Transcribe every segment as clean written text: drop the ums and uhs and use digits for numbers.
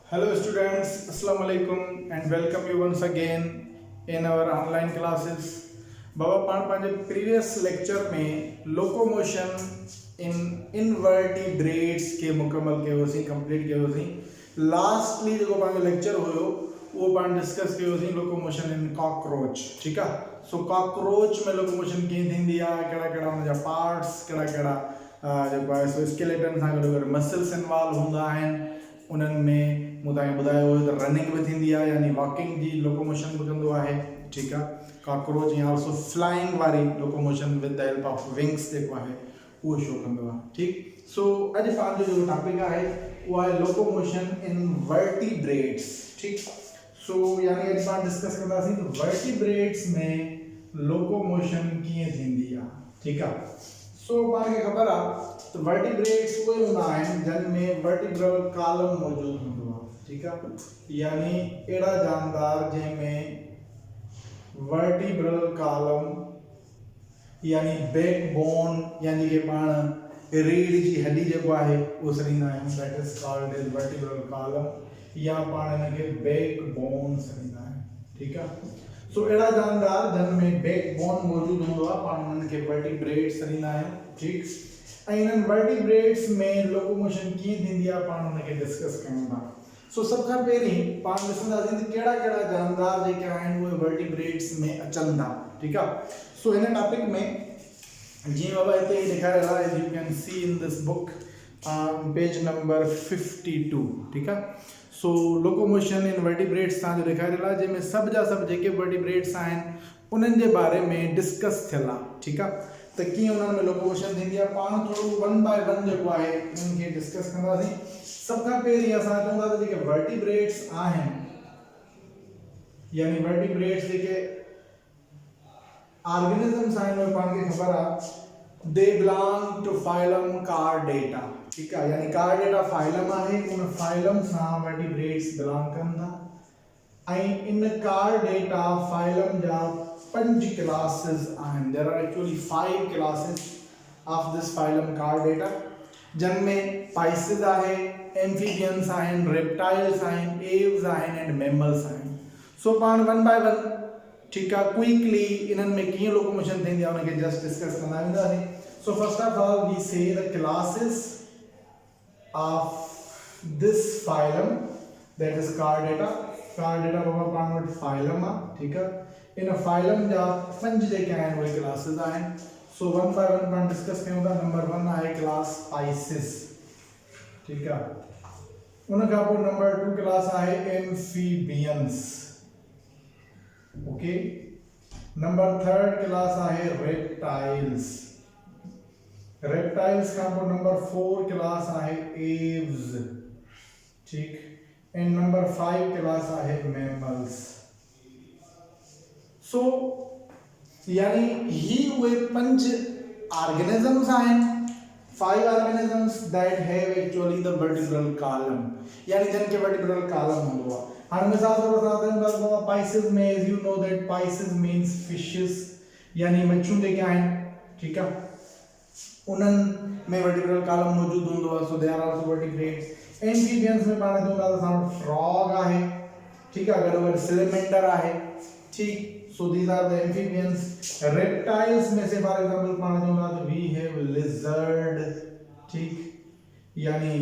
Hello students, Assalamu alaikum and welcome you once again in our online classes. बाबा पाण पंहिंजे previous lecture में locomotion इन invertebrates के मुकम्मल कयोसीं, कंप्लीट कयोसीं. लास्टली जेको पंहिंजो लेक्चर हुयो उहो पाण डिस्कस कयोसीं लोकोमोशन इन कॉकरोच. ठीकु आहे. सो कॉकरोच में लोकोमोशन कीअं थींदी आहे, कहिड़ा कहिड़ा हुन जा पार्ट्स, कहिड़ा कहिड़ा जेको आहे सो स्केलेटन सां गॾु गॾु मसल्स इन्वॉल्व हूंदा आहिनि. उन्हनि में मूं तव्हांखे ॿुधायो हुयो त रनिंग बि थींदी आहे, यानी वॉकिंग जी लोकोमोशन बि कंदो आहे. ठीकु आहे. कॉकरोच या ऑल्सो फ्लाइंग वारी locomotion with the help of wings जेको आहे उहो शो कंदो आहे. ठीकु. सो अॼु पंहिंजो जेको टॉपिक आहे उहो आहे लोकोमोशन इन वर्टिब्रेट्स. ठीकु. सो यानी अॼु पाण डिस्कस कंदासीं त वर्टिब्रेट्स में लोकोमोशन कीअं थींदी आहे. ठीकु आहे. सो पाण खे ख़बर आहे त वर्टिब्रेट्स उहे हूंदा आहिनि जिन में वर्टिब्रल कॉलम मौजूदु हूंदो आहे. ठीकु आहे. यानी अहिड़ा जानदार जंहिंमें वर्टिब्रल कॉलम यानी बैकबोन यानी कि पाण रीढ़ जी हड्डी जेको आहे उहो सॾींदा आहियूं, that is called as vertebral column, या पाण हिनखे बैकबोन सॾींदा आहियूं. ठीकु आहे. सो अहिड़ा जानदार जिन में बैकबोन मौजूदु हूंदो आहे पाण हुननि खे वर्टिब्रेट्स सॾींदा आहियूं. ठीकु. ऐं इन्हनि वर्टिब्रेट्स में लोकोमोशन कीअं थींदी आहे पाण हुनखे डिस्कस कयूं था. सो सब खां पहिरीं पाण ॾिसंदासीं त कहिड़ा कहिड़ा जानदार जेके आहिनि उहे वर्टिब्रेट्स में अचनि था. ठीकु आहे. सो हिन टॉपिक में जीअं बाबा हिते ॾेखारियल आहे, as you can see in this book page number 52. ठीकु आहे. सो लोकोमोशन इन वर्टिब्रेट्स तव्हांजो ॾेखारियल आहे, जंहिंमें सभु जा सभु जेके वर्टिब्रेट्स आहिनि उन्हनि जे बारे में डिस्कस थियल आहे. ठीकु आहे. त कीअं उन्हनि में लोकोमोशन थींदी आहे पाण थोरो वन बाय वन जेको आहे उन्हनि खे डिस्कस कंदासीं. सब खां पहिरीं असां चवंदा त जेके वर्टिब्रेट्स आहिनि यानी वर्टिब्रेट्स जेके ऑर्गेनिजम्स आहिनि उहे पाण खे ख़बर आहे they belong to phylum Chordata. ठीकु आहे. यानी कार्डेटा फाइलम आहे, उन फाइलम सां वर्टिब्रेट्स बिलोंग कनि था. ऐं इन कार्डेटा फाइलम जा 5 क्लासेस आहिनि. There are actually 5 classes of this phylum chordata, जिन में पाइसिस आहे, एम्फीबियंस आहिनि, रेप्टाइल्स आहिनि, एव्स आहिनि एंड मैमल्स आहिनि. सो पाण वन बाय वन ठीकु आहे क्विकली इन्हनि में कीअं लोकोमोशन थींदी आहे उनखे जस्ट डिस्कस कंदा वेंदासीं. So first of all we say the classes of this phylum that is chordata. Chordata बाबा पाण वटि फाइलम आहे. ठीकु आहे. इन फाइलम जा 5 जेके आहिनि उहे क्लासेस आहिनि. सो वन बाय वन पाण डिस्कस कयूं था. नंबर 1 आहे क्लास पाइसिस. ठीकु आहे. उन खां पोइ नंबर 2 क्लास आहे एम्फीबियंस. ओके. नंबर 3 क्लास आहे रेप्टाइल्स. रेप्टाइल्स खां पोइ नंबर 4 क्लास आहे एव्स. ठीक. एंड नंबर 5 क्लास आहे मैमल्स. सो यानी ही उहे 5 ऑर्गेनिजम्स आहिनि, 5 organisms that have actually the vertebral column, यानी जिन के vertebral column हूंदो आहे. हाणे मिसाल तौर ते असां पाइसिस में as you know that Pisces means fishes, यानी मच्छियूं जेके आहिनि. ठीकु आहे. उन्हनि में vertebral column मौजूदु हूंदो आहे. so they are also vertebrates. Amphibians में पाण चवंदा त असां वटि फ्रॉग आहे. ठीकु आहे. गॾोगॾु सिलेमेंडर आहे. ठीकु. so these are the amphibians. reptiles में से फॉर एग्जांपल पाण चवंदा त we have lizard. ठीक. यानी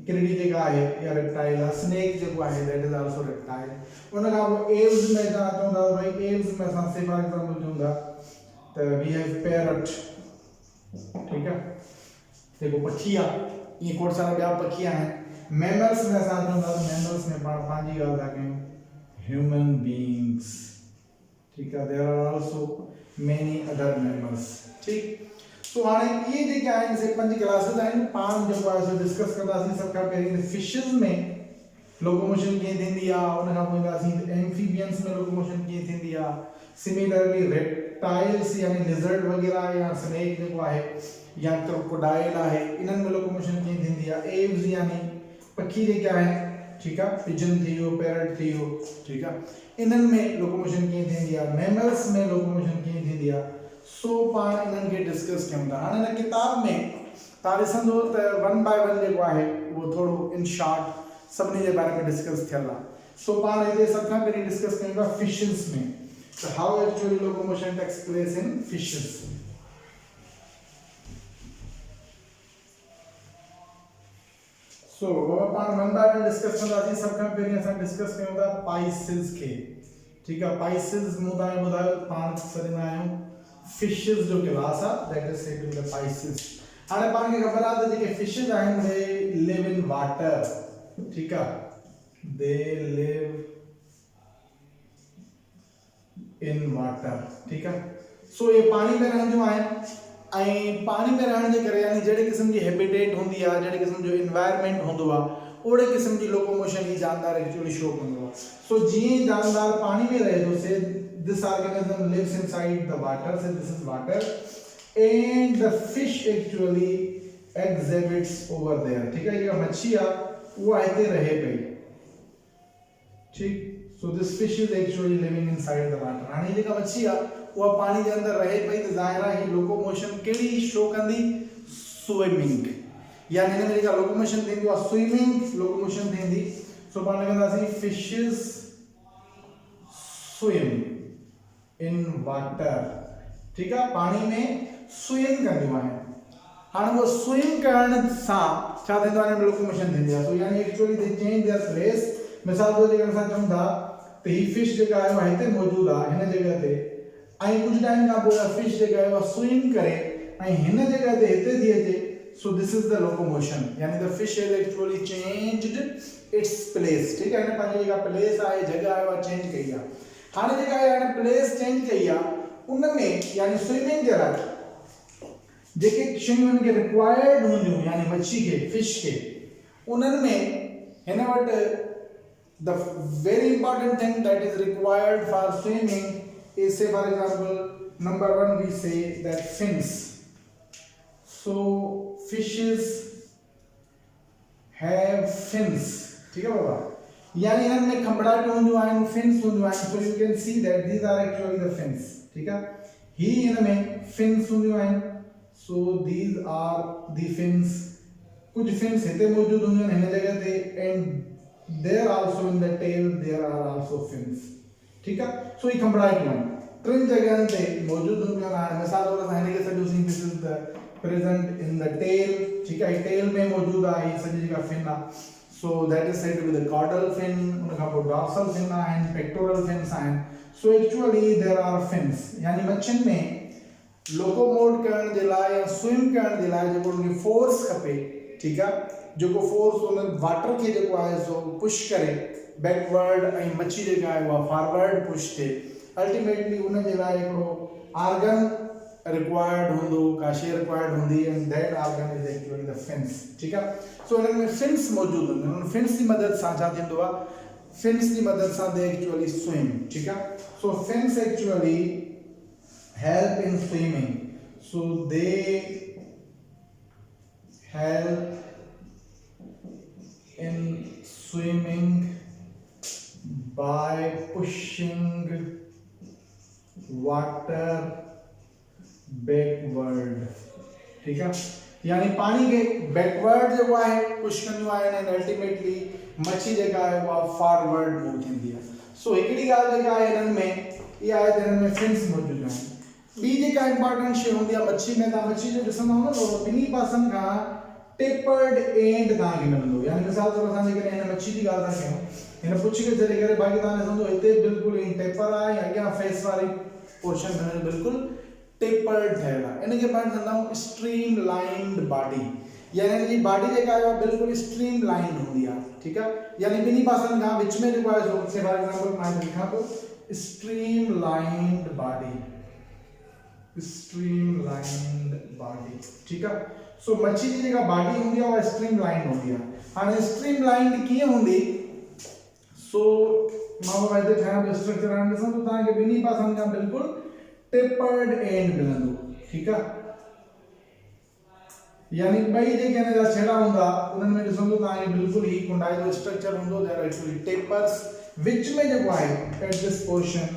किरड़ी जेका आहे या रेप्टाइल आहे. स्नेक जेको आहे दैट इज आल्सो रेप्टाइल. उन खां पोइ एव्स में तव्हां चवंदा भाई एव्स में असां से फॉर एग्जांपल चवंदा त we have parrot. ठीकु आहे. जेको पखी आहे. ईअं खोड़ सारा ॿिया पखी आहिनि. मैमल्स में असां चवंदा मैमल्स में पाण पंहिंजी ॻाल्हि था कयूं ह्यूमन बीइंग्स. ठीक है. there are also many other mammals. ठीक. सो हाणे ये जेके आहिनि से 5 क्लासेस आहिनि. पाण जेको आहे सो डिस्कस कंदासीं. सब खां पहिरीं फिशेस में लोकोमोशन कीअं थींदी आहे. उन खां पोइ ईंदासीं एम्फीबियंस में लोकोमोशन कीअं थींदी आहे. सिमिलरली रेप्टाइल्स यानी लिजर्ड वगैरह या स्नेक जेको आहे या क्रोकोडाइल आहे इन्हनि में लोकोमोशन कीअं थींदी आहे. एव्स यानी पखी जेके आहिनि. ठीकु आहे. पिजन थी वियो, पैरट थी वियो. ठीकु आहे. इन्हनि में लोकोमोशन कीअं थींदी आहे. मैमल्स में लोकोमोशन कीअं थींदी आहे. सो पाण इन्हनि खे डिस्कस कयूं था. हाणे हिन किताब में तव्हां ॾिसंदो त वन बाय वन जेको आहे उहो थोरो इन शॉर्ट सभिनी जे बारे में डिस्कस थियल आहे। सो पाण हिते सभ खां पहिरीं डिस्कस कयूं था फिशिस में, त how actually locomotion takes place in fishes. So पाण वन बाय वन डिस्कस कंदासीं। सभ खां पहिरीं असां डिस्कस कयूं था पाइसिस खे, ठीक आहे। पाइसिस ॿुधायो पाण सॾींदा आहियूं फिशिस जो क्लास आहे, that is said to the Pisces. हाणे पाण खे ख़बर आहे त जेके फिशिस आहिनि दे लिव इन वाटर, ठीक आहे, दे लिव इन वाटर, ठीक आहे। सो ये पानी में रहंदियूं आहिनि ऐं पानी में रहण जे करे यानी जहिड़े क़िस्म जी हैबिटेट हूंदी आहे, जहिड़े क़िस्म जो एनवायरनमेंट हूंदो आहे, ओड़े क़िस्म जी लोकोमोशन ही जानदार एक्चुअली शो कंदो आहे। सो जीअं जानदार पानी में रहे थो, say this organism lives inside the water, say this is water and the fish actually exhibits over there, ठीक है। ये मच्छी आ वो आते रहे पे, ठीक। so this fish is actually living inside the water। हाणे ये का मच्छी आ वो पानी के अंदर रहे पे, तो जाहिर है ये लोकोमोशन केड़ी शो कंदी, स्विमिंग, यानी हिन में जेका लोकोमोशन थींदी आहे स्विमिंग लोकोमोशन थींदी। सो पाण लिखंदासीं फिशिस स्विम इन वाटर, ठीक है, पानी में स्विम कंदियूं आहिनि। हाणे वो स्विम करण सां छा थींदो आहे, लोकोमोशन थींदी आहे। सो यानी actually they change their place. मिसाल तौर ते असां चऊं था त ही फिश जेका आहे उहा हिते मौजूदु आहे हिन जॻह ते, ऐं कुझु टाइम खां पोइ फिश जेका आहे उहा स्विम करे ऐं हिन जॻह ते हिते थी अचे। So this is the locomotion, यानी the fish has actually changed its place, ठीक है। हिन पंहिंजी जेका प्लेस आहे, जॻह आहे, उहा चेंज कई आहे। हाणे जेका आहे हाणे प्लेस चेंज कई आहे, उन में यानी स्विमिंग जे लाइ जेके शयूं उनके रिक्वायर्ड हूंदियूं, यानी मच्छी के फिश के, उन्हनि में हिन वटि the very important thing that is required for swimming is, say for example number 1 we say that fins. So fishes have fins, ठीक है बाबा, यानी इनमें खंबड़ाट हूंदियूं आहिनि, फिन्स हूंदियूं आहिनि। So you can see that these are actually the fins, ठीक है। ही इनमें फिन्स हूंदियूं आहिनि। So these are the fins। कुछ fins हिते मौजूद होंगे हिन जगह ते, and there also in the tail there are also fins, ठीक है। सो ये खंबड़ाइट वन टिन जगह ते मौजूद होंगे। मिसाल तौर पर हिन खे सॼो this is the present in the tail, ठीक है। टेल में मौजूद आहे ही सॼी जेका फिन आहे। So that is said to be the caudal fin, उन खां पोइ डॉर्सल फिन आहिनि, पेक्टोरल फिन्स आहिनि। So actually there are fins, यानी मच्छियुनि में लोकोमोट करण जे लाइ या स्विम करण जे लाइ जेको उनखे फोर्स खपे, ठीक आहे, जेको फोर्स उन वाटर खे जेको आहे सो पुश करे बैकवर्ड, ऐं मच्छी जेका आहे उहा फॉरवर्ड पुश थिए। अल्टीमेटली उन जे लाइ हिकिड़ो ऑर्गन रिक्वायर्ड हूंदो, का शइ रिक्वायर्ड हूंदी, and that organ is actually the fins, ठीक आहे। सो हिन में फिन्स मौजूद हूंदियूं, उन फिन्स जी मदद सां छा थींदो आहे, फिन्स जी मदद सां दे एक्चुअली स्विम, ठीक आहे। So fins actually help in swimming, so they help in swimming by pushing water backward, ठीक है। यानी पानी के बैकवर्ड जो है पुश कंदियूं आहिनि, एंड अल्टीमेटली मच्छी जेका आहे उहा फॉरवर्ड मूव थींदी आहे। सो हिकिड़ी ॻाल्हि जेका आहे हिननि में इहा आहे त हिननि में फिन्स मौजूदु आहिनि। ॿी जेका इंपॉर्टेंट शइ हूंदी आहे मच्छी में, तव्हां मच्छी जो ॾिसंदव न त ॿिन्ही पासनि खां टेपर्ड एंड तव्हांखे मिलंदो। यानी मिसाल तौर असां जेकॾहिं हिन मच्छी जी ॻाल्हि था कयूं, हिन पुछ खे छॾे करे बाक़ी तव्हां ॾिसंदो हिते बिल्कुलु ई टेपर आहे, अॻियां फेस वारी पोर्शन में बिल्कुलु टेपर्ड ठहियल आहे। इनखे पाण चवंदा आहियूं स्ट्रीम लाइंड बॉडी, यानी हिनजी बॉडी जेका आहे उहा बिल्कुलु स्ट्रीम लाइंड हूंदी आहे, ठीक आहे। यानी ॿिन्ही पासनि खां विच में जेको आहे सो फॉर एग्जांपल मां लिखां थो stream lined body, streamlined body, ठीक है। सो मच्छी जी जेका बॉडी हूंदी आहे उहा स्ट्रीमलाइंड हूंदी आहे। हाणे स्ट्रीमलाइंड कीअं हूंदी, सो मां हिते ठाहियां थो स्ट्रक्चर, हाणे ॾिसो त तव्हांखे ॿिन्ही पासनि खां बिल्कुलु टेपर्ड एंड मिलंदो, ठीक आहे। यानी ॿई जेके हिन जा छेड़ा हूंदा उन्हनि में ॾिसंदो तव्हांखे बिल्कुलु ही कुंडाई जो स्ट्रक्चर हूंदो, देयर एक्चुअली टेपर्स। विच में जेको आहे एट दिस पोर्शन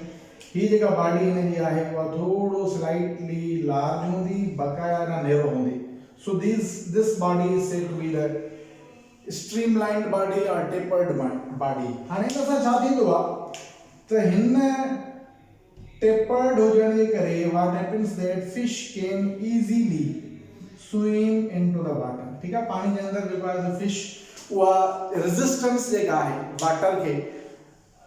ही जेका बॉडी हिन जी आहे उहा थोड़ो स्लाइटली लार्ज हूंदी, बकाया ना नैरो हूंदी। So this body is said to be the streamlined body और टेपर्ड बॉडी। हाणे इन सां छा थींदो आहे त हिन टेपर्ड हुजण जे करे what happens that fish can easily swim into the water. ठीक आहे, पानी जे अंदर जेको आहे फिश उहा रेजिस्टेंस जेका आहे वाटर खे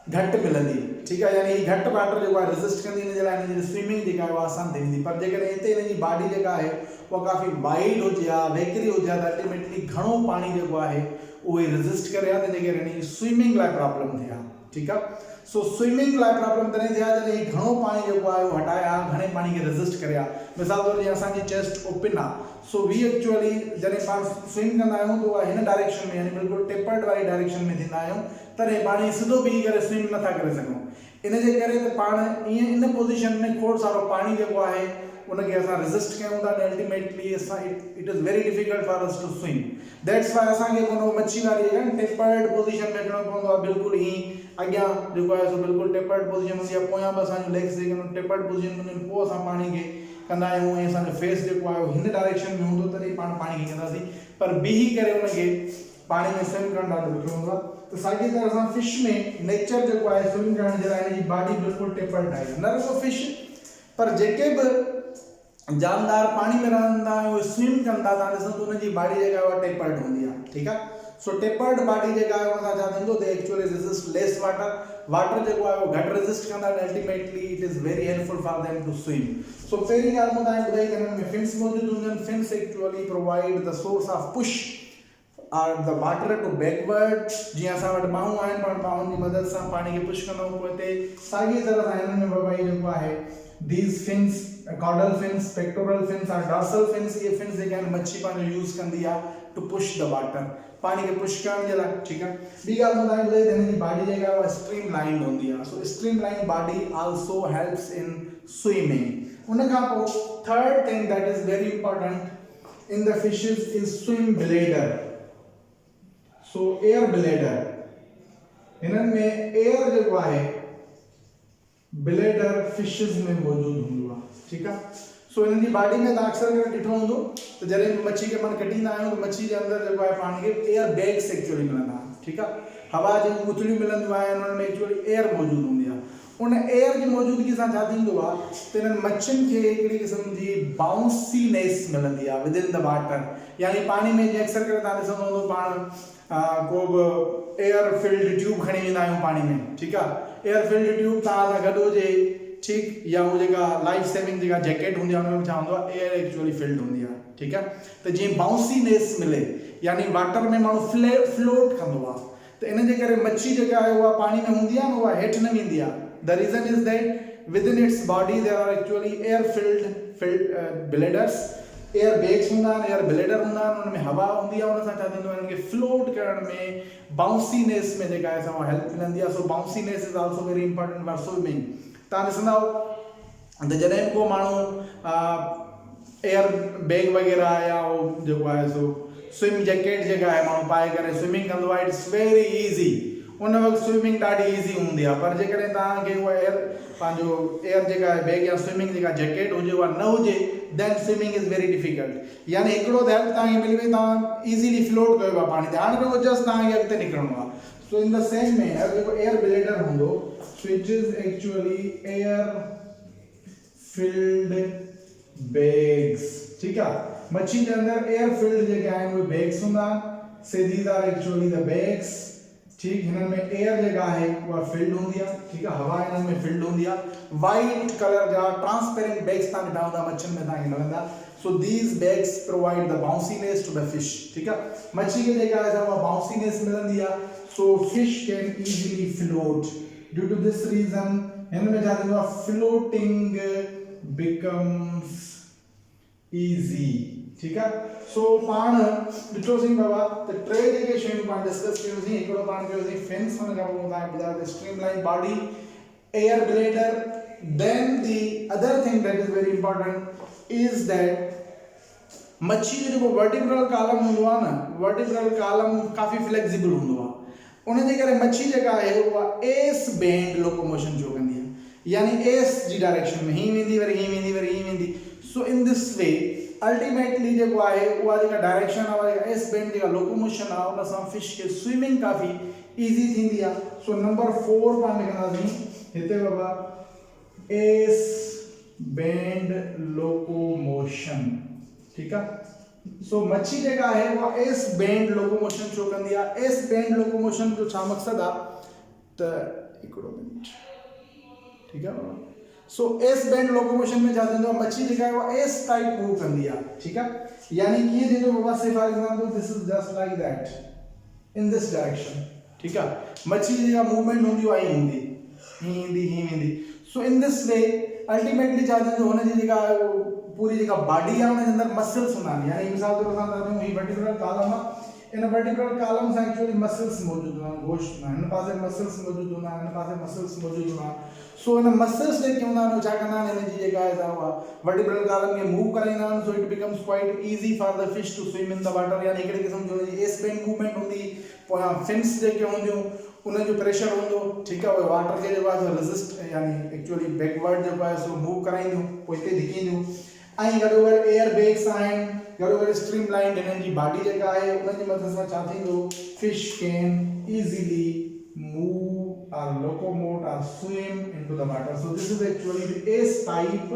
घटि मिलंदी। ठीक आहे, यानी ही घटि वाटर जेको आहे रेजिस्ट कंदी, इन जे लाइ हिन जी स्विमिंग जेका आहे उहा आसान थी वेंदी। पर जेकॾहिं हिते हिन जी बॉडी जेका आहे उहा काफ़ी वाइड हुजे हा, वेकरी हुजे हा, त अल्टीमेटली घणो पाणी जेको आहे उहे रेजिस्ट करे हा, तंहिंजे करे हिन जी स्विमिंग लाइ प्रॉब्लम थिए हा। ठीक आहे, सो स्विमिंग लाइ प्रॉब्लम तॾहिं थिए हा जॾहिं घणो पाणी जेको आहे उहो हटाए हा, घणे पाणी खे रेजिस्ट करे हा। मिसाल तौर जीअं असांजी चेस्ट ओपन आहे, सो वी एक्चुअली जॾहिं पाण स्विम कंदा आहियूं त उहा हिन डायरेक्शन में यानी बिल्कुलु टेपर्ड वारी डायरेक्शन में थींदा आहियूं, तॾहिं पाणी सिधो बीही करे स्विम नथा करे सघूं। इन जे करे त पाण ईअं इन पोज़ीशन में खोड़ सारो पाणी जेको आहे उनखे असां रेजिस्ट कयूं था, अल्टीमेटली असां it is very difficult for us to swim. That's why असांखे कोनो मच्छी वारी टेपर्ड पोज़ीशन में अचणो पवंदो आहे, बिल्कुलु ई अॻियां जेको आहे सो बिल्कुलु टेपर्ड पोज़ीशन हूंदी आहे, पोयां बि असांजो लेग्स जेके टेपर्ड पोज़ीशन में हूंदियूं, पोइ असां पाणी खे कंदा आहियूं ऐं असांजो फेस जेको आहे हिन डायरेक्शन में हूंदो तॾहिं पाण पाणी खे कंदासीं। पर बीही करे उनखे पाणी में स्विम करणु ॾाढो ॾुखियो हूंदो आहे। तो साॻी तरह सां फिश में नेचर जेको आहे स्विम करण जे लाइ हिन जी बॉडी बिल्कुलु टेपर्ड आहे, न रुगो फिश पर जेके बि जानदार पानी में रहंदा आहियूं स्विम कंदा था ॾिसो त उनजी बॉडी जेका आहे उहा टेपर्ड हूंदी आहे। ठीक आहे, सो टेपर्ड बॉडी जेका आहे उन सां छा थींदो त एक्चुअली रेजिस्ट लेस वाटर जेको आहे उहो घटि रेजिस्ट कंदा, ultimately it is very helpful for them to swim. So पहिरीं ॻाल्हि मां तव्हांखे ॿुधाई त हिन में फिन्स मौजूदु हूंदियूं आहिनि। Fins actually provide the source of push और द वाटर टू बैकवर्ड। जीअं असां वटि ॿाहूं आहिनि, पाण ॿाहुनि जी मदद सां पाणी खे पुश कंदा आहियूं, पोइ हिते साॻी तरह सां हिननि में बि जेको आहे these fins, caudal fins, pectoral fins और dorsal fins, ये fins जेके आहिनि मच्छी पंहिंजो यूज़ कंदी आहे टू पुश द वाटर, पानी खे पुश करण जे लाइ। ठीक आहे, ॿी ॻाल्हि मां तव्हांखे ॿुधाई त हिन जी बॉडी जेका आहे उहा स्ट्रीमलाइंड हूंदी आहे। So streamlined body also helps in swimming. उन खां पोइ third thing that is very important in the fishes is swim bladder. So air bladder, हिननि में एयर जेको आहे ब्लेडर फिशिस में मौजूदु हूंदो आहे। ठीक आहे, सो हिननि जी बॉडी में तव्हां अक्सर करे ॾिठो हूंदो त जॾहिं बि मच्छी खे पाण कटींदा आहियूं त मच्छी जे अंदरि जेको आहे पाण खे एयर बैग्स एक्चुअली मिलंदा आहिनि। ठीक आहे, हवा जी गुथड़ियूं मिलंदियूं आहिनि, उन्हनि में एक्चुअली एयर मौजूदु हूंदी आहे। उन एयर जी मौजूदगी सां छा थींदो आहे त हिननि मच्छियुनि खे हिकिड़ी क़िस्म जी बाउंसीनेस मिलंदी आहे विद इन द वाटर। यानी पानी में जीअं अक्सर करे तव्हां ॾिसंदो हूंदो पाण को बि एयर फिल्ड ट्यूब खणी वेंदा आहियूं पानी में। ठीक आहे, एयर फिल्ड ट्यूब तव्हां सां गॾु हुजे, ठीक, या वो जेका लाइफ सेविंग जेका जैकेट हूंदी आहे उनमें छा हूंदो आहे एयर एक्चुअली फिल्ड हूंदी आहे। ठीक आहे, त जीअं बाउंसीनेस मिले यानी वाटर में माण्हू फ्लोट कंदो आहे, त इन जे करे मच्छी जेका आहे उहा पानी में हूंदी आहे न उहा हेठि न वेंदी आहे। The reason is that within its body there are actually air filled bladders, air bags हूंदा आहिनि, एयर ब्लेडर हूंदा आहिनि, उनमें हवा हूंदी आहे, उन सां छा थींदो आहे हिननि खे फ्लोट करण में बाउंसीनेस में जेका आहे उहा हेल्प मिलंदी आहे। So bounciness is also very important for swimming. तव्हां ॾिसंदा त जॾहिं को माण्हू एयर बैग वग़ैरह या उहो जेको आहे सो स्विम जैकेट जेका आहे माण्हू पाए करे स्विमिंग कंदो आहे, इट्स वेरी ईज़ी। उन वक़्तु स्विमिंग ॾाढी ईज़ी हूंदी आहे। पर जेकॾहिं तव्हांखे उहा पंहिंजो एयर जेका आहे बैग या स्विमिंग जेका जैकेट हुजे उहा न हुजे, then swimming is very difficult. यानी हिकिड़ो त हेल्प तव्हांखे मिली वई, तव्हां ईज़ीली फ्लोट कयो आहे पाणी ते, हाणे रुगो जस्ट तव्हांखे अॻिते निकिरणो आहे। सो इन द सेम मैनर जेको एयर ब्लेडर हूंदो, so it is actually air field bags. ठीक आहे, मच्छी के अंदर एयर फिल्ड जेके आहिनि उहे बैग्स हूंदा आहिनि। Say these are actually the bags. ठीक, हिननि में एयर जेका आहे उहा फिल्ड हूंदी आहे। ठीक आहे, हवा हिननि में फिल्ड हूंदी आहे। वाइट कलर जा ट्रांसपेरेंट बैग्स तव्हां ॾिठा हूंदा मच्छियुनि में तव्हांखे मिलंदा। So these bags provide the bounciness to the fish. ठीक आहे, मच्छी खे जेका आहे उहा बाउंसीनेस मिलंदी आहे, so fish can easily float. Due to this reason हिन में छा थींदो आहे, फ्लोटिंग बिकम्स ईज़ी। ठीक आहे, सो पाण ॾिठोसीं बाबा त टे जेके शयूं पाण डिस्कस कयोसीं, हिकिड़ो पाण कयोसीं फिन्स, हुन खां पोइ तव्हांखे ॿुधायो त streamline body, air bladder. Then the other thing that is very important is that मच्छी जो जेको वर्टिब्रल कॉलम हूंदो आहे न, वर्टिब्रल कॉलम काफ़ी फ्लेक्सिबल हूंदो आहे। उन जे करे मच्छी जेका आहे उहा एस बेंड लोकोमोशन जो कंदी आहे, यानी एस जी डायरेक्शन में हीअं वेंदी वरी हीअं वेंदी वरी हीअं वेंदी। सो इन दिस वे अल्टीमेटली जेको आहे उहा जेका डायरेक्शन आहे एस बेंड जेका लोकोमोशन आहे उन सां फिश खे स्विमिंग काफ़ी ईज़ी थींदी आहे। सो नंबर 4 पाण लिखंदासीं हिते बाबा एस बेंड लोकोमोशन, ठीकु आहे। सो मच्छी जेका आहे उहा एस बेंड लोकोमोशन छो कंदी आहे? एस बेंड लोकोमोशन जो छा मक़सदु आहे त हिकिड़ो मिनट, ठीकु आहे बाबा। सो एस बेंड लोकोमोशन में छा थींदो आहे, मच्छी जेका आहे उहा एस टाइप मूव कंदी आहे, ठीकु आहे। यानी कीअं थींदो बाबा, से for example this is just like that in this direction, ठीकु आहे। मच्छी जी जेका मूवमेंट हूंदी आहे ही ईंदी ही वेंदी। सो इन दिस वे अल्टीमेटली छा थींदो, हुनजी जेका पूरी जेका बॉडी आहे हुनजे अंदरि मसल्स हूंदा आहिनि। यानी मिसाल तौर सां तव्हां ही वर्टिब्रल कॉलम आहे, इन वर्टिब्रल कॉलम सां एक्चुअली मसल्स मौजूद हूंदा आहिनि, गोश्त हूंदा आहिनि, हिन पासे मसल्स मौजूद हूंदा आहिनि, हिन पासे मसल्स मौजूद हूंदा आहिनि। सो इन मसल्स जेके हूंदा आहिनि छा कंदा आहिनि, हिनजी जेका आहे उहा वर्टिब्रल कॉलम खे मूव कराईंदा आहिनि। So it becomes quite easy for the fish to swim in the water. यानी हिकिड़े क़िस्म जो हुनजी एस बेंड मूवमेंट हूंदी, पोयां फिन्स जेके हूंदियूं उन जो प्रेशर हूंदो, ठीकु आहे, उहे वाटर खे जेको आहे रेजिस्ट यानी एक्चुअली बैकवर्ड जेको आहे सो मूव कराईंदियूं, पोइ हिते धिकींदियूं। ऐं गॾोगॾु एयर बैग्स आहिनि, गॾोगॾु स्ट्रीम लाइन हिननि जी बॉडी जेका आहे उनजी मदद सां छा थींदो, fish can easily move or locomote or swim into the water. So this is actually the S type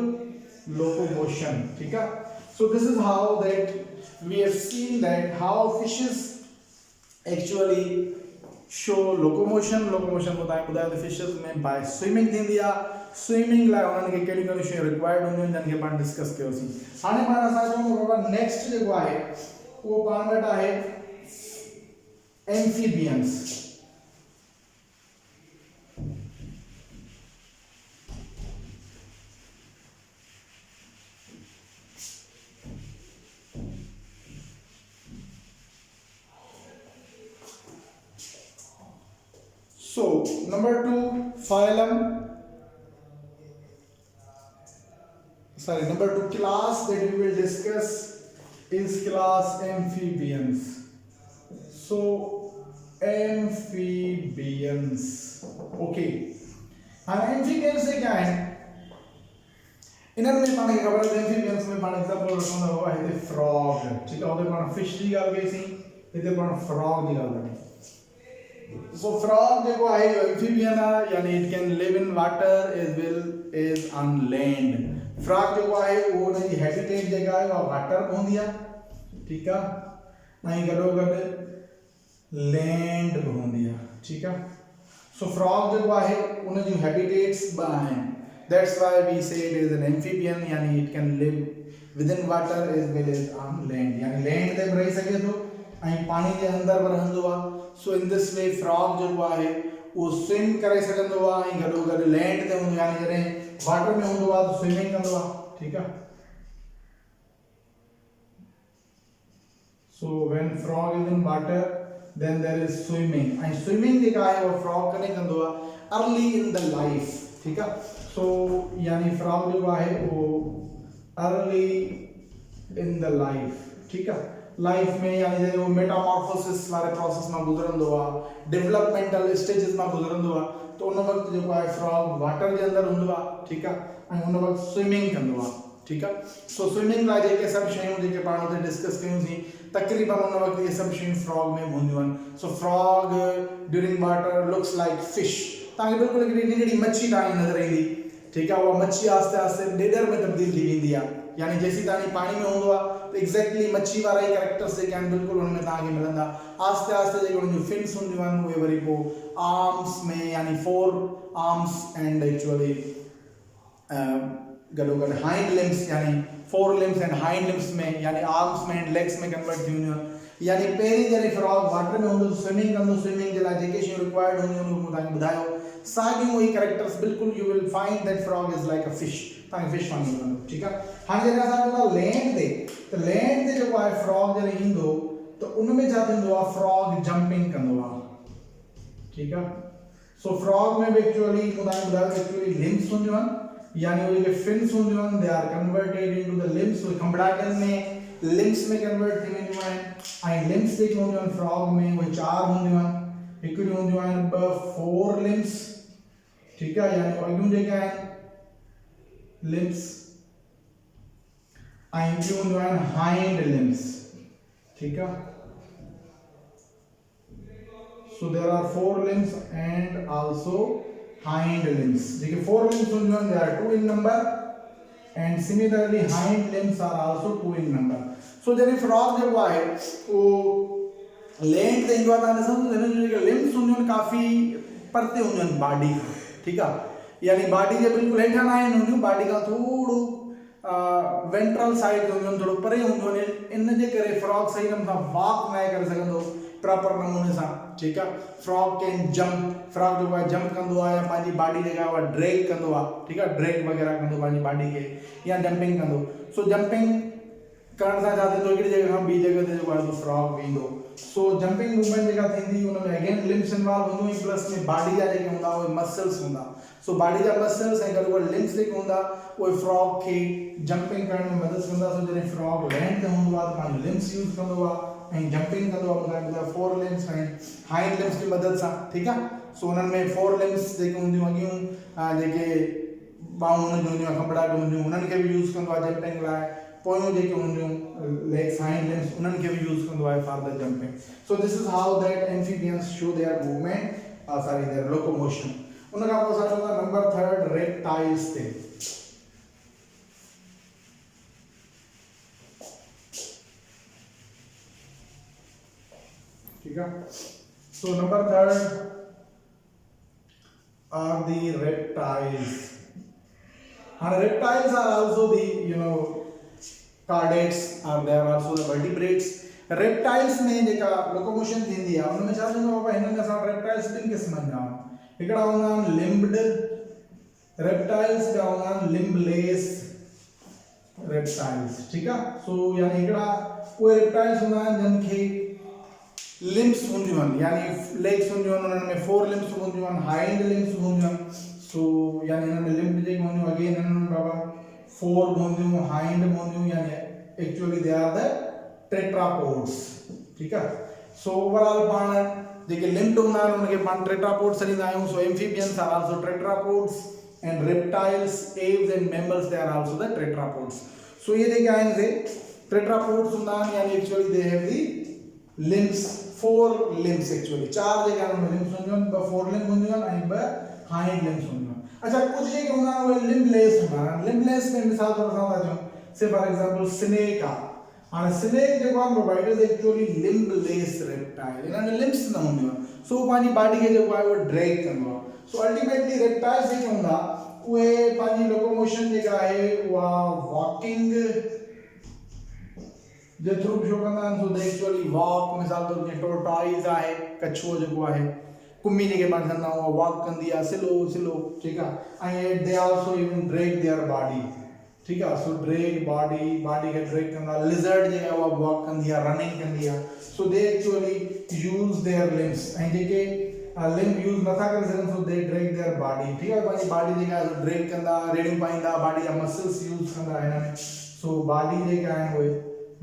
locomotion, ठीक है। So this is how that we have seen that how fishes actually show locomotion ॿुधायो त fishes में bye swimming थींदी आहे। Swimming लाइ उन्हनि खे कहिड़ियूं कहिड़ियूं शयूं रिक्वायर्ड हूंदियूं आहिनि जिन खे पाण डिस्कस कयोसीं। हाणे पाण असां चऊं बाबा नेक्स्ट जेको आहे उहो पाण वटि आहे amphibians. So number 2 phylum, number 2 class that we will discuss is class amphibians. So amphibians, okay। हाँ amphibians से क्या है, इन्हनि में पाण खे ख़बर आहे amphibians में पाण एग्जांपल वठंदा हुआ हिते frog, ठीक आहे, उते पाण fish जी ॻाल्हि कईसीं, हिते पाण frog जी ॻाल्हि कई। So frog जेको आहे एम्फीबियन आहे, यानी it can live in water as well as on land. Frog जेको आहे उहो हुनजी हैबिटेट जेका आहे उहा वाटर में हूंदी आहे, ठीकु आहे, ऐं गॾोगॾु लैंड बि हूंदी आहे, ठीकु आहे। सो फ्रॉग जेको आहे उन जूं हैबिटेट्स ॿ आहिनि, that's why we say it is an amphibian, यानी it can live within water as well as on land, यानी लैंड ते बि रही सघे थो ऐं पाणी जे अंदरि बि रहंदो आहे। सो इन दिस वे फ्रॉग जेको आहे उहो स्विम करे सघंदो आहे ऐं गॾोगॾु लैंड ते हूंदो, यानी जॾहिं वाटर में हूंदो आहे त स्विमिंग कंदो आहे, ठीकु आहे। So when frog is in water then there is swimming, ऐं स्विमिंग जेका आहे उहो फ्रॉग कॾहिं कंदो आहे अर्ली इन द लाइफ, ठीकु आहे। सो यानी फ्रॉग जेको आहे उहो अर्ली इन द लाइफ, ठीकु आहे, लाइफ में, यानी जॾहिं उहो मेटामॉर्फोसिस वारे प्रोसेस मां गुज़रंदो आहे, डेवलपमेंटल स्टेजिस मां गुज़रंदो आहे, त उन वक़्तु जेको आहे फ्रॉग वाटर जे अंदरि हूंदो आहे, ठीकु आहे, ऐं उन वक़्तु स्विमिंग कंदो आहे, ठीकु आहे। सो स्विमिंग लाइ जेके सभु शयूं जेके पाण हुते डिस्कस कयूंसीं तक़रीबन उन वक़्तु इहे सभु शयूं फ्रॉग में हूंदियूं आहिनि। So frog during water looks like fish, तव्हांखे बिल्कुलु हिकिड़ी नंढड़ी मच्छी तव्हांखे नज़र ईंदी, ठीकु आहे। उहा मच्छी आस्ते आस्ते ॾेॾर में तब्दील थी वेंदी आहे, यानी जेसीं ताईं पाणी में हूंदो आहे त एग्जैक्टली मच्छी वारा ई कैरेक्टर्स जेके आहिनि बिल्कुलु हुन में तव्हांखे मिलंदा। आस्ते आस्ते जेके हुन जूं फिन्स हूंदियूं आहिनि उहे वरी पोइ आर्म्स में, यानी 4 आर्म्स एंड एक्चुअली गॾोगॾु हाइंड लिम्स, यानी 4 लिम्स एंड हाइंड लिम्स में, यानी आर्म्स में एंड लेग्स में कन्वर्ट थी वेंदियूं आहिनि। यानी पहिरीं जॾहिं फ्रॉग वाटर में हूंदो स्विमिंग कंदो, स्विमिंग जे लाइ जेके शयूं रिक्वायर्ड हूंदियूं आहिनि उहे तव्हांखे ॿुधायो, साॻियूं उहे कैरेक्टर्स बिल्कुल you will find that frog is like a fish, तव्हांखे फिश वांगुरु मिलंदो, ठीकु आहे। हाणे जॾहिं असां वेंदा लैंड ते, त लैंड ते जेको आहे फ्रॉग जॾहिं ईंदो त उन में छा थींदो आहे, फ्रॉग जंपिंग कंदो आहे, ठीकु आहे। सो फ्रॉग में बि एक्चुअली ॿुधायो एक्चुअली लिम्स हूंदियूं आहिनि, यानी उहे जेके फिन्स हूंदियूं आहिनि they are converted into the limbs, उहे खंभड़ाटनि में लिम्स में कन्वर्ट थी वेंदियूं आहिनि। ऐं लिम्स जेके हूंदियूं आहिनि फ्रॉग में उहे 4 हूंदियूं आहिनि, हिकिड़ियूं हूंदियूं आहिनि 4 लिम्स, ठीकु आहे, यानी अॻियूं जेके आहिनि लिम्स, ऐं ॿियूं हूंदियूं आहिनि हाइंड लिम्स, ठीकु आहे। So there are 4 limbs and also hind limbs. JK 4 limbs हूंदियूं आहिनि, they are 2 in number and similarly hind limbs are also 2 in number. So जॾहिं frog जेको आहे उहो लैंड ते ईंदो आहे, तव्हां ॾिसंदो हिननि जूं जेके लिम्स हूंदियूं आहिनि काफ़ी परते हूंदियूं आहिनि बॉडी खां, ठीकु आहे। यानी बॉडी जे बिल्कुलु हेठां न आहिनि हूंदियूं, बॉडी खां थोरो वेंट्रल साइड हूंदियूं आहिनि, थोरो परे हूंदियूं आहिनि। इन जे करे फ्रॉग सही नमूने सां वॉक न करे सघंदो प्रॉपर नमूने सां, ठीकु आहे। फ्रॉग कैन जंप, फ्रॉग जेको आहे जंप कंदो आहे या पंहिंजी बॉडी जेका आहे उहा ड्रैग कंदो आहे, ठीकु आहे, ड्रैग वग़ैरह कंदो पंहिंजी बॉडी खे या जंपिंग कंदो। सो जंपिंग करण सां छा थींदो, हिकिड़ी जॻह खां ॿी जॻह ते जेको आहे फ्रॉग वेंदो। सो जंपिंग मूवमेंट जेका थींदी हुन में अगेन लिम्स इन्वॉल्व हूंदियूं आहिनि, प्लस में बॉडी जा जेके हूंदा उहे मसल्स हूंदा। सो बॉडी जा मसल्स ऐं गॾु गॾु लिम्स जेके हूंदा उहे फ्रॉग खे जंपिंग करण में मदद कंदा। सो जॾहिं फ्रॉग लैंड ते हूंदो आहे त पंहिंजो लिम्स यूज़ कंदो आहे ऐं जंपिंग कंदो आहे 4 लिम्स ऐं हाइंड लिम्स की मदद सां, ठीकु आहे। सो हुननि में 4 लिम्स जेके हूंदियूं अॻियूं जेके ॿाहूं हुनजूं हूंदियूं खंभड़ा हूंदियूं उन्हनि खे बि यूज़ कंदो आहे जंपिंग लाइ। पोयूं जेके हूंदियूं लेग्स हाइंड लिम्स उन्हनि खे बि यूज़ कंदो आहे for the jumping. So this is how that amphibians show their movement, sorry their locomotion. उन खां पोइ असां चवंदा नंबर 3 रेप्टाइल्स ते। ठीक है, so number 3 are the reptiles. And reptiles are also the chordates, are there also the vertebrates. reptiles में जेका locomotion थींदी आहे उनमें छा थींदो आहे, हिन में असां reptiles ॿिनि क़िस्मनि जा हिकिड़ा हूंदा आहिनि limbed reptiles, ॿिया हूंदा आहिनि limbless reptiles, ठीकु आहे। सो यानी हिकिड़ा उहे reptiles हूंदा आहिनि जिन खे लिम्स हूंदियूं आहिनि, यानी लेग्स हूंदियूं आहिनि, उन्हनि में 4 लिम्स हूंदियूं आहिनि, हाइंड लिम्स हूंदियूं आहिनि। सो यानी हिन में लिम्स जेके हूंदियूं अगेन हिननि में बाबा 4 हूंदियूं, हाइंड हूंदियूं, यानी actually they are the tetrapods, ठीकु आहे। सो ओवरऑल पाण जेके लिम्ड हूंदा आहिनि उनखे पाण टेट्रापोड्स चवंदा आहियूं। So amphibians are also tetrapods and reptiles, aves and mammals they are also the tetrapods. So ये जेके आहिनि से टेट्रापोड्स हूंदा आहिनि, यानी actually they have the limbs, 4 limbs actually, 4 जेके आहिनि लिम्स हूंदियूं आहिनि, 4 लिम्स हूंदियूं आहिनि ऐं 2 हाइंड लिम्स हूंदियूं आहिनि। अच्छा, कुझु जेके हूंदा आहिनि उहे लिम्बलेस हूंदा आहिनि। लिम्बलेस में मिसाल तौर असां था चऊं से फॉर एग्जांपल स्नेक आहे। हाणे स्नेक जेको आहे provide is actually limbless reptile, हिन में लिम्स न हूंदियूं आहिनि। सो पंहिंजी बॉडी खे जेको आहे उहो ड्रैग कंदो आहे। सो अल्टीमेटली रेप्टाइल्स जेके हूंदा उहे पंहिंजी लोकोमोशन जेका आहे उहा वॉकिंग जे थ्रू शो कंदा आहिनि। सो दे एक्चुअली वॉक, मिसाल तौर ते टोर्टॉइज आहे, कछुओ जेको आहे, कुम्मी जेके पाण चवंदा आहियूं, उहा वॉक कंदी आहे स्लो स्लो, ठीकु आहे। ऐं they also even drag their body, ठीकु आहे। सो ड्रैग बॉडी खे ड्रैग कंदा। लिजर्ड जेका उहा वॉक कंदी आहे, रनिंग कंदी आहे। So they actually use their limbs, ऐं जेके लिम्ब यूज़ नथा करे सघनि so they drag their body, ठीकु आहे। पंहिंजी बॉडी जेका आहे ड्रैग कंदा, रेड़ियूं पाईंदा, बॉडी जा मसल्स यूज़ कंदा हिन में। सो बॉडी जेका आहिनि उहे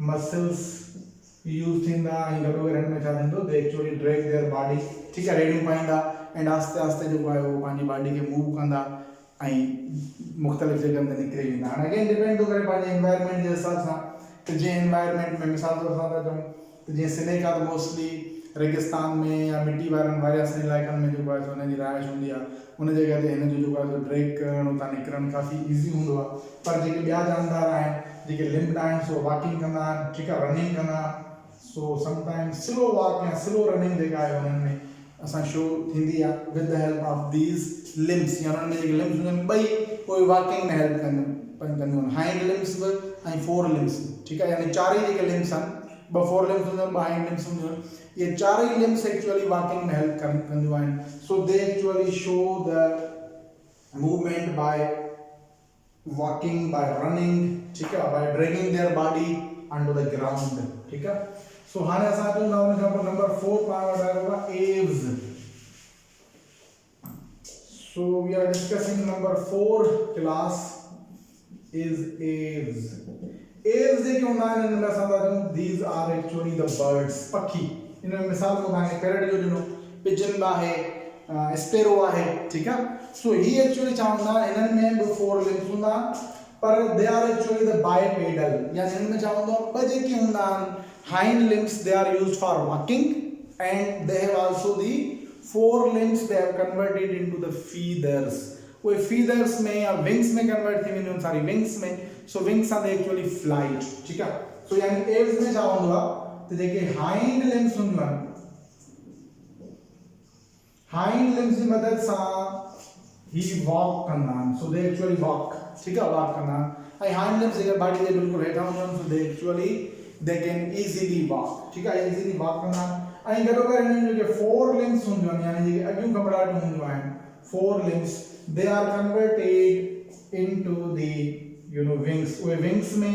मसल्स यूज़ थींदा ऐं गॾो गॾु हिन में छा थींदो, they actually drag their body, ठीकु आहे, रेड़ियूं पाईंदा ऐं आस्ते आस्ते जेको आहे उहो पंहिंजी बॉडी खे मूव कंदा ऐं मुख़्तलिफ़ जॻहनि ते निकिरी वेंदा। हाणे अगेन डिपेंड थो करे पंहिंजे एनवायरनमेंट जे हिसाब सां, त जीअं एनवायरनमेंट में मिसाल तौर सां था चऊं त जीअं स्नेक आहे त मोस्टली रेगिस्तान में या मिट्टी वारनि वारियासिन इलाइक़नि में जेको आहे हुनजी रहाइश हूंदी आहे, उन जॻह ते हिन जो जेको आहे ड्रैग करणु, हुतां निकिरणु काफ़ी ईज़ी हूंदो आहे। पर जेके ॿिया जानवर आहिनि जेके लिम्ड आहिनि सो वॉकिंग कंदा आहिनि, ठीकु आहे, रनिंग कंदा। सो समटाइम्स स्लो वॉक या स्लो रनिंग जेका आहे हुननि में असां शो थींदी आहे with the help of these limbs, या हुननि में जेके लिम्स हूंदियूं आहिनि ॿई उहे वॉकिंग में हेल्प कंदियूं आहिनि, हाइंड लिम्स बि ऐं 4 लिम्स, ठीकु आहे। यानी 4 ई जेके लिम्स आहिनि, 4 लिम्स हूंदियूं आहिनि, 2 हाइंड लिम्स हूंदियूं आहिनि, ये 4 ई लिम्स एक्चुअली वॉकिंग में हेल्प कंदियूं आहिनि। So they actually show the movement by walking, by running, ठीक है, by dragging their body onto the ground, ठीक है। सो हाणे असां चऊं था उन नंबर 4 पाण वटि आयो आहे aves. So we are discussing number 4 class is aves. Aves जेके हूंदा आहिनि हिन में असां था चऊं these are actually the birds, पखी। इन में मिसाल को तव्हांखे पैरट जो ॾिनो, पिजन आहे, स्पेरो आहे, ठीकु आहे। सो ही एक्चुअली छा हूंदा, हिननि में बि 4 लिम्स हूंदा, पर दे आर एक्चुअली द बाइपेडल, यानी हिन में छा हूंदो आहे, ॿ जेके हूंदा आहिनि hind limbs, they are used for walking, and they have also the forelimbs, they have converted into the feathers. वो feathers में या wings में convert थी वेंदियूं, सारी wings में, so wings are actually flight, ठीक है. so यानी apes में छा हूंदो आहे त जेके hind limbs हूंदियूं आहिनि, hind limbs जी मदद सां ही walk कंदा आहिनि, so they actually walk, ठीक है, walk कंदा आहिनि. ऐं hind limbs जेके body जे बिल्कुल हेठां हूंदियूं आहिनि, so they actually they can easily walk, ठीक है, easily walk कंदा आहिनि. ऐं गॾो गॾु हिननि जो जेके four limbs हूंदियूं आहिनि, यानी जेके अॻियूं कपड़ाटियूं हूंदियूं आहिनि, four limbs, they are converted into the wings. उहे wings में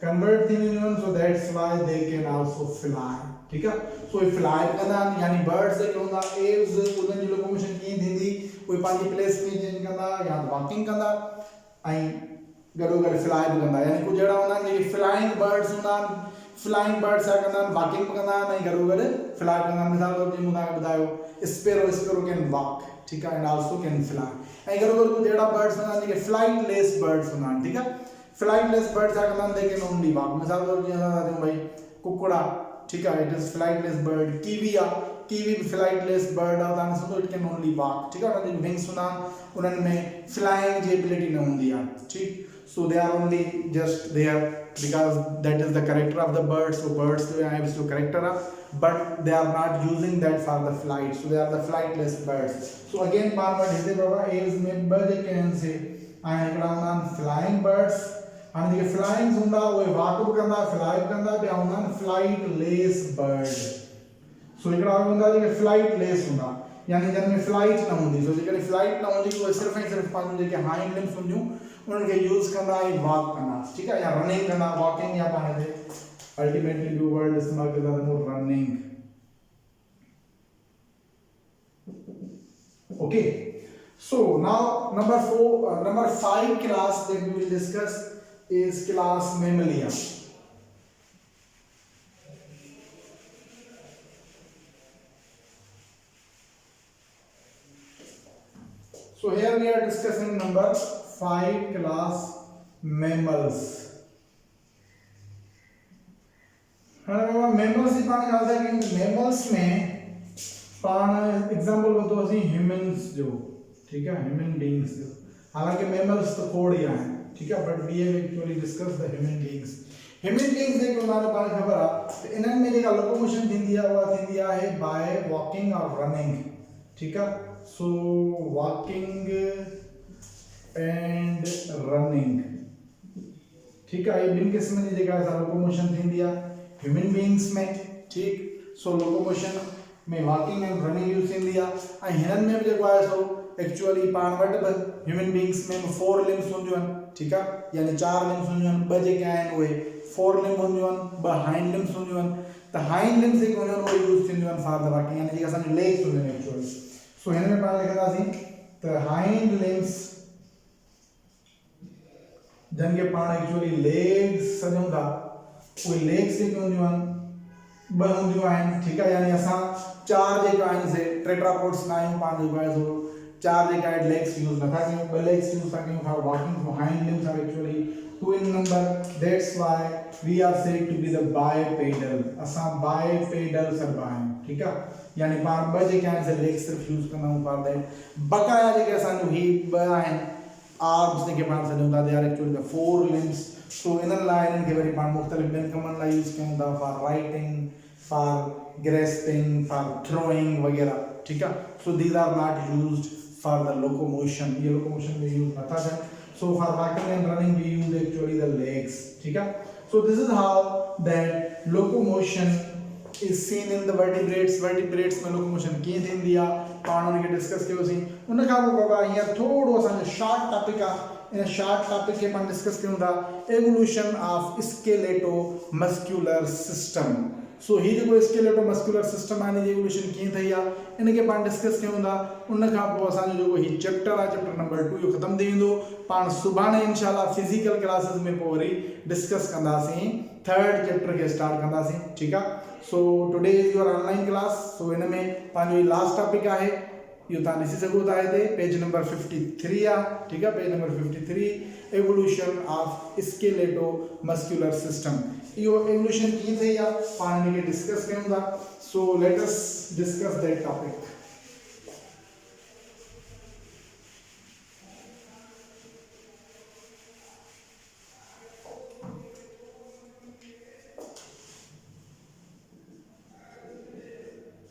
convert थी वेंदियूं आहिनि, so that's why they can also fly, ठीक है. so ये fly कंदा आहिनि, यानी birds जेके हूंदा aves, उन्हनि जी locomotion कीअं थींदी, उहे पंहिंजी place में चेंज कंदा या walking कंदा ऐं गॾो गॾु fly बि कंदा, यानी कुझु अहिड़ा हूंदा आहिनि जेके flying birds हूंदा आहिनि, flying birds छा कंदा आहिनि, walking बि कंदा आहिनि ऐं गॾो गॾु fly कंदा आहिनि. मिसाल तौर ते मूं तव्हांखे ॿुधायो sparrow can walk, ठीक है, and also can fly. ऐं गॾो गॾु कुझु अहिड़ा birds हूंदा आहिनि जेके flightless birds हूंदा आहिनि, ठीक है. flightless birds छा कंदा आहिनि, they can only walk. मिसाल तौर ते जीअं असां भाई कुकड़ा, ठीक है, it is flightless bird. Kiwi भी flightless bird आहे, तव्हांखे सम्झो it can only walk, ठीक है. उन्हनि जी wings हूंदा आहिनि, उन्हनि में flying जी ability न हूंदी आहे, ठीक. so they are only just there because that is the character of the birds. so birds जो है इसको character है, but they are not using that for the flight, so they are the flightless birds. so again बार बार हिते बाबा aves में ॿ जेके आहिनि से आहिनि, हिकिड़ा हूंदा आहिनि flying birds, हाणे जेके flying हूंदा उहे walk बि कंदा, fly बि कंदा, ॿिया हूंदा आहिनि flightless bird. so हिकिड़ा हूंदा जेके flightless हूंदा, यानी जिन में फ्लाइट न हूंदी. so जेकॾहिं फ्लाइट न हूंदी उहे सिर्फ़ु ऐं सिर्फ़ु पंहिंजूं जेके हाइंड लिम्स हूंदियूं उन्हनि खे यूज़ कंदा ऐं वॉक कंदा, ठीक है, या रनिंग कंदा, वॉकिंग या पाण हिते अल्टीमेटली जो वर्ड इस्तेमालु कंदा आहियूं running. Okay. so now number 5 class that we will discuss is class Mammalia. so here we are discussing number 5 class mammals. हाँ बाबा mammals ही पाने आता है कि mammals में पान एग्जांपल बताओ असी humans जो, ठीक है, human beings जो, हालांकि mammals तो खोड़ ही हैं, ठीक है, but we have actually discussed the human beings. human beings देखो हमारे पास खबर आ, इन्हन में जेका locomotion थींदी है वो थींदी है by walking or running, ठीक है. so walking and running, ठीक है, ये बिन किस्म जी जेका लोकोमोशन थींदी आहे ह्यूमन बीइंग्स में, ठीक. सो लोकोमोशन में वॉकिंग एंड रनिंग यूज़ थींदी आहे ऐं हिननि में बि जेको आहे सो एक्चुअली पाण वटि बि ह्यूमन बीइंग्स में 4 लिम्स हूंदियूं आहिनि, ठीक आहे, यानी 4 लिम्स हूंदियूं आहिनि, ॿ जेके आहिनि उहे 4 लिम्स हूंदियूं आहिनि, 2 हाइंड लिम्स हूंदियूं आहिनि. त हाइंड लिम्स जेके हूंदियूं आहिनि उहे यूज़ थींदियूं आहिनि फॉर द वॉकिंग, यानी जेके असांजी लेग्स हूंदियूं आहिनि एक्चुअली. सो हिन में पाण लिखंदासीं त हाइंड लिम्स जिन खे पाण एक्चुअली लेग्स सॾूं था, उहे लेग्स जेके हूंदियूं आहिनि 2 हूंदियूं आहिनि, ठीक आहे, यानी असां 4 जेके आहिनि से टेट्रापोड्स न आहियूं, पाण जेको आहे सो 4 जेके आहिनि लेग्स यूज़ नथा कयूं, 2 लेग्स यूज़ था कयूं for walking. So hind limbs are actually 2 in number, that's why we are said to be the bipedal. असां bipedal सब आहियूं, ठीक आहे, यानी पाण 2 जेके आहिनि से लेग्स सिर्फ़ यूज़ कंदा आहियूं फॉर दैट. बकाया जेके असांजो ही 2 आहिनि आर्म्स जेके पाण सॾूं था, they are actually the 4 limbs. So इन्हनि लाइ इन्हनि खे वरी पाण मुख़्तलिफ़ ॿियनि कमनि लाइ यूज़ कयूं था, for writing, for grasping, for throwing वगैरह, ठीक आहे. So these are not used for the locomotion, ये लोकोमोशन में यूज़ नथा थियनि. So for walking and running we use actually the legs, ठीक है. So this is how that locomotion is seen in the vertebrates. vertebrates में locomotion कीअं थींदी आहे पाण उनखे डिस्कस कयोसीं. उन खां पोइ बाबा हींअर थोरो असांजो शॉर्ट टॉपिक आहे, इन शॉर्ट टॉपिक खे पाण डिस्कस कयूं था evolution of skeleto muscular system. सो ही जेको स्केलेटो मस्कुलर सिस्टम आहे इनजी एवोल्यूशन कीअं थी आहे इनखे पाण डिस्कस कयूं था. उन खां पोइ असांजो जेको ही चैप्टर आहे चैप्टर नंबर 2 इहो ख़तमु थी वेंदो. पाण सुभाणे इंशाल्लाह फिजिकल क्लासेस में पोइ वरी डिस्कस कंदासीं, 3rd चैप्टर खे स्टार्ट कंदासीं, ठीक आहे. So today is your online class. So इन में पंहिंजो लास्ट टॉपिक आहे इहो तव्हां ॾिसी सघो था हिते पेज नंबर 53 आहे, ठीकु आहे, page number 53 evolution of skeleto muscular system. इहो एवोल्यूशन कीअं थी आहे पाण हिन खे डिस्कस कयूं था। So let us discuss that topic.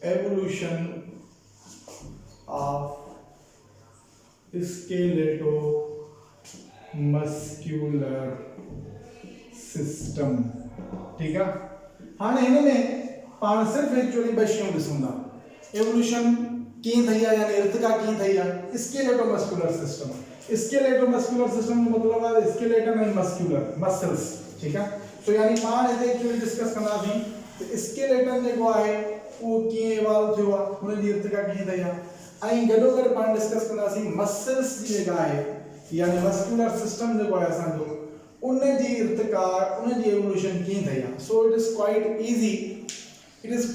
Evolution of skeleto-muscular system, ठीक है। हाँ इनमें पाण सिर्फ एक्चुअली बशियों ॾिसूंगा एवोल्यूशन कीअं थी आहे, यानी इर्तिका कीअं थी आहे स्केलेटो-मस्कुलर सिस्टम। स्केलेटो-मस्कुलर सिस्टम जो मतलब आहे स्केलेटन एंड मस्कुलर मसल्स, ठीक है। सो यानी पाण हिते एक्चुअली डिस्कस कंदासीं त स्केलेटन जेको आहे वो कीअं इवॉल्व थियो आहे, हुन जी इर्तिका कीअं थी आहे, ऐं गॾोगॾु पाण डिस्कस कंदासीं मसल्स जी जेका आहे यानी मस्कुलर सिस्टम जेको आहे असांजो उन जी इर्तिका, उन जी एवोल्यूशन कीअं थी आहे। So it is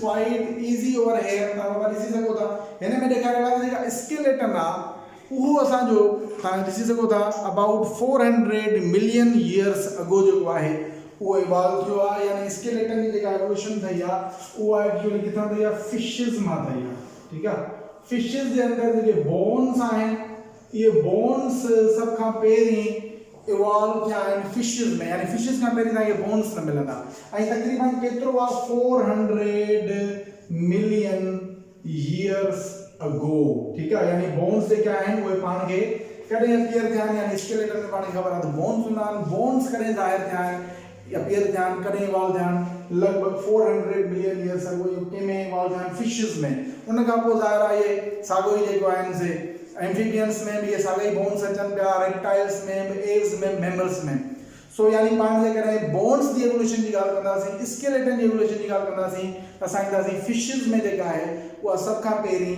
quite easy over here. तव्हां ॾिसी सघो था हिन में ॾेखारियल आहे जेका स्केलेटन आहे उहो असांजो तव्हां ॾिसी सघो था अबाउट 400 मिलियन ईयर्स अगो जेको आहे वो इवॉल्व थियो आहे, यानी स्केलेटन जी जेका एवोल्यूशन थी आहे उहा एक्चुअली किथां थी आहे फिशिस मां थी आहे, ठीक आहे। फिशिस जे अंदर जेके बोन्स आहिनि इहे बोन्स सब खां पहिरीं इवॉल्व थिया आहिनि फिशिस में, यानी फिशिस खां पहिरीं तव्हांखे बोन्स न मिलंदा। ऐं तक़रीबन केतिरो आहे 400 मिलियन ईयर्स अगो, ठीक आहे। यानी बोन्स जेके आहिनि उहे पाण खे कॾहिं अपीयर थिया आहिनि, यानी स्केलेटन में पाण खे ख़बर आहे त बोन्स हूंदा आहिनि, बोन्स कॾहिं ज़ाहिर थिया आहिनि अपीयर थिया आहिनि, कॾहिं इवॉल्व थिया आहिनि लगभग 400 मिलियन ईयर्स अगो कंहिंमें इवॉल्व थिया आहिनि फिशिस में। उन खां पोइ ज़ाहिर आहे इहे साॻियो ई जेको आहिनि से एम्फीबियंस में भी ये साॻा ई बोन्स अचनि पिया, रेप्टाइल्स में, एव्स में, मैमल्स में। सो यानी पाण जेकॾहिं बोन्स जी एवोल्यूशन जी ॻाल्हि कंदासीं, स्केलेटन जी एवोल्यूशन जी ॻाल्हि कंदासीं त असां ईंदासीं फिशिस में जेका आहे उहा सभ खां पहिरीं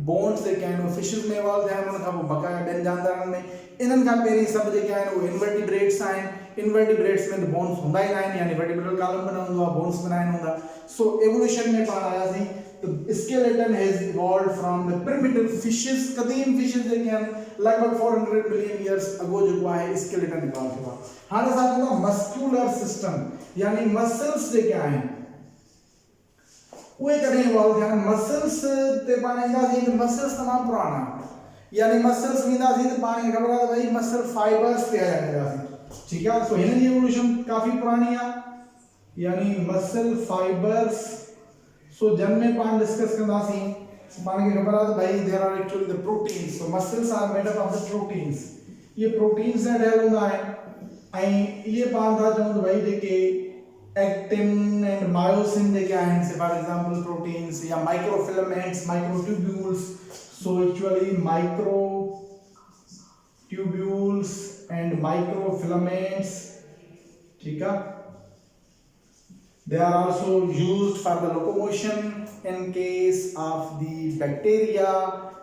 बोन्स जेके आहिनि उहे फिशिस में इवॉल्व थिया आहिनि, उन खां पोइ बक़ाया ॿियनि जानवरनि में। इन्हनि खां पहिरीं सभु जेके आहिनि उहे इनवर्टिब्रेट्स आहिनि। इनवर्टिब्रेट्स में त बोन्स हूंदा ई न आहिनि, यानी वर्टिब्रल कॉलम बि न हूंदो आहे, बोन्स बि न आहिनि हूंदा। सो एवोल्यूशन में पाण आयासीं तो skeleton has evolved from the primitive fishes, कदीम फिशिस जेके आहिनि लगभग 400 मिलियन ईयर्स अगो जेको आहे स्केलेटन इवॉल्व थियो आहे। हाणे असां चवंदा मस्कुलर सिस्टम यानी मसल्स जेके आहिनि उहे कॾहिं इवॉल्व थिया आहिनि। मसल्स ते पाण ईंदासीं त मसल्स तमामु पुराणा, यानी मसल्स ईंदासीं त पाण खे ख़बर आहे त भई मसल फाइबर्स ते हलंदासीं, ठीक आहे। सो हिन जी एवोल्यूशन काफ़ी पुरानी आहे, यानी मसल फाइबर्स। सो जन में पाण डिस्कस कंदासीं पाण खे ख़बर आहे त भाई there are actually the proteins. So muscles are made up of the proteins. ये प्रोटीन्स सां ठहियल हूंदा आहिनि ऐं इहे पाण था चऊं त भाई जेके एक्टिन एंड मायोसिन जेके आहिनि से फॉर एग्जांपल प्रोटीन्स या microfilaments, microtubules. So actually microtubules and microfilaments, ठीक है। They are also used for the locomotion in case of the bacteria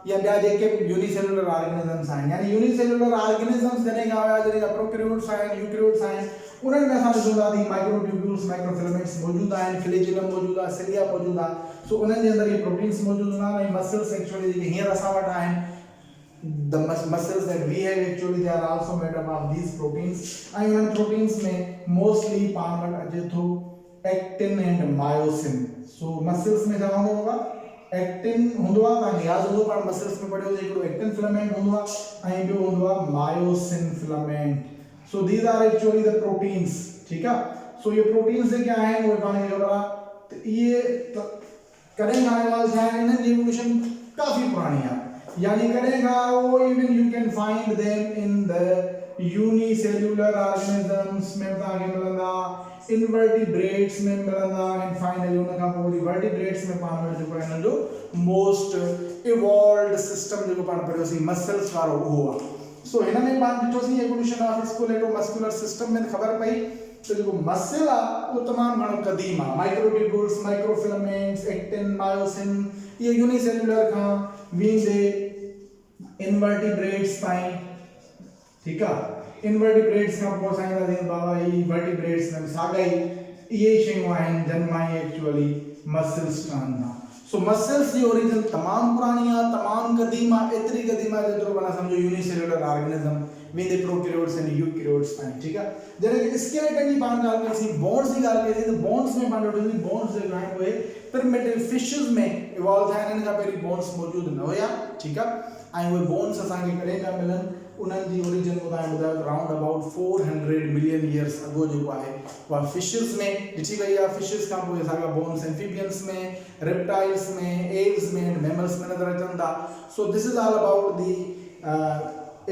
या ॿिया जेके यूनिसेलुलर ऑर्गेनिजम्स आहिनि, यानी यूनिसेलुलर ऑर्गेनिजम्स जॾहिं खां आया जॾहिं प्रोकैरियोट्स आहिनि, यूकैरियोट्स आहिनि, उन्हनि में असां ॾिसूं था कि माइक्रोट्यूब्यूल्स, माइक्रोफिलामेंट्स मौजूद आहिनि, फ्लैजेलम मौजूद आहे, सिलिया मौजूद आहे। सो उन्हनि जे अंदर ये प्रोटीन्स मौजूद हूंदा आहिनि। मसल्स एक्चुअली जेके हींअर असां वटि आहिनि the muscles that we have actually they are also made up of these proteins। ऐं उन्हनि प्रोटीन्स में मोस्टली पाण वटि अचे थो actin and myosin. So muscles में छा हूंदो होगा एक्टिन हूंदो आहे, तव्हांखे यादि हूंदो पाण मसल्स में पढ़ियो हिकिड़ो एक्टिन फिलामेंट हूंदो आहे ऐं ॿियो हूंदो आहे myosin filament. So these are actually the proteins, ठीक आहे। सो ये प्रोटीन्स जेके आहिनि उहे पाण खे ख़बर आहे त इहे कॾहिं खां इवॉल्व थिया आहिनि, इन्हनि जी एवोल्यूशन काफ़ी पुराणी आहे, यानी कॾहिं खां वो even you can find them in the unicellular organisms में तव्हांखे मिलंदा, इनवर्टिब्रेट्स में मिलंदा एंड फाइनली उन खां पोइ वर्टिब्रेट्स में पाण वटि जेको हिन जो मोस्ट इवॉल्वड सिस्टम जेको पाण पढ़ियोसीं मसल्स वारो उहो आहे। सो हिन में पाण ॾिठोसीं evolution of skeleto muscular system में ख़बर पई त जेको मसल आहे उहो तमामु घणो क़दीम आहे। माइक्रोट्यूब्यूल्स, माइक्रोफिलामेंट्स, एक्टिन, मायोसिन इहे यूनिसेल्युलर खां वेंदे इनवर्टिब्रेट्स ताईं, ठीक आहे। इनवर्टिब्रेट्स खां पोइ असां ईंदासीं बाबा ही वर्टिब्रेट्स में साॻा ई इहे शयूं आहिनि जिन मां एक्चुअली मसल्स ठहनि था। सो मसल्स जी ओरिजिन तमाम पुरानी है, तमाम कदीमा, एतरी कदीमा जेतरो बना समझो unicellular organism with prokaryotes and eukaryotes में, ठीक है। जने कि स्केलेटन की बात गाल करी, बोन्स की गाल करी, तो बोन्स में पांडो डी बोन्स जे गाय हुए प्रिमिटिव फिशेस में इवॉल्व थिया, इनका पहली बोन्स मौजूद न हुया, ठीक है। आई वो बोन्स असा के करे का मिलन उनन जी ओरिजिन बुधा around about 400 million years ago जो है वा फिशेस में ॾिठी वई आहे। फिशेस का पोइ असांखा बोन्स एम्फीबियंस में, रेप्टाइल्स में, एव्स में, मैमल्स में नजर अचनि था। So this is all about the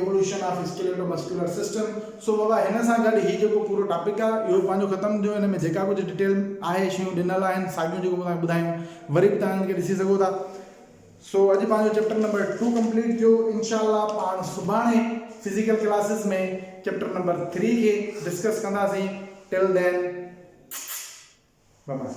evolution of skeleto muscular system. So बाबा हिन सां गॾु ही जेको पूरो टॉपिक आहे इहो पंहिंजो ख़तमु थियो। हिन में जेका कुझु डिटेल आहे शयूं ॾिनल आहिनि साॻियूं जेको तव्हांखे ॿुधायूं वरी बि तव्हां इनखे ॾिसी सघो था। सो अॼु पंहिंजो चैप्टर नंबर 2 कंप्लीट थियो। इंशाल्लाह पाण सुभाणे फिजिकल क्लासेस में चैप्टर नंबर 3 के डिस्कस कंदासीं। Till then bye bye.